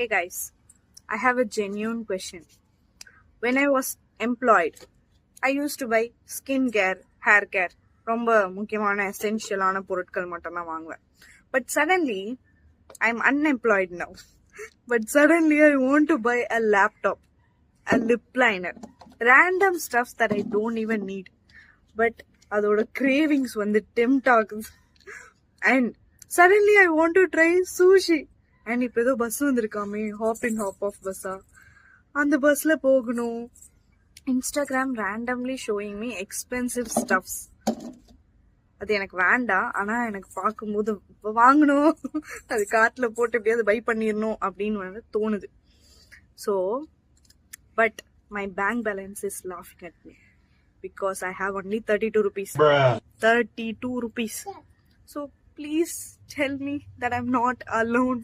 Hey guys, I have a genuine question. When I was employed, I used to buy skin care, hair care, ரொம்ப முக்கியமான எசென்ஷியலான பொருட்கள் மட்டும்தான் வாங்குவேன். But suddenly, I'm unemployed now. But suddenly I want to buy a laptop, a lip liner, random stuff that I don't even need. But அதோட cravings வந்து tempt ஆகுது. And suddenly I want to try sushi. And இப்போ ஏதோ bus வந்திருக்காமே, hop in hop off பஸ்ஸா, அந்த பஸ்ல போகணும். Instagram randomly showing me expensive stuffs. அது எனக்கு வேண்டாம், ஆனா எனக்கு பார்க்கும்போது இப்போ வாங்கணும், அது கார்ட்ல போட்டு எப்படியாவது பை பண்ணிடணும் அப்படின்னு வந்து தோணுது. So but my bank balance is லாஃபிங் at me because I have only 32 rupees. 32 rupees. So please tell me that I'm not alone.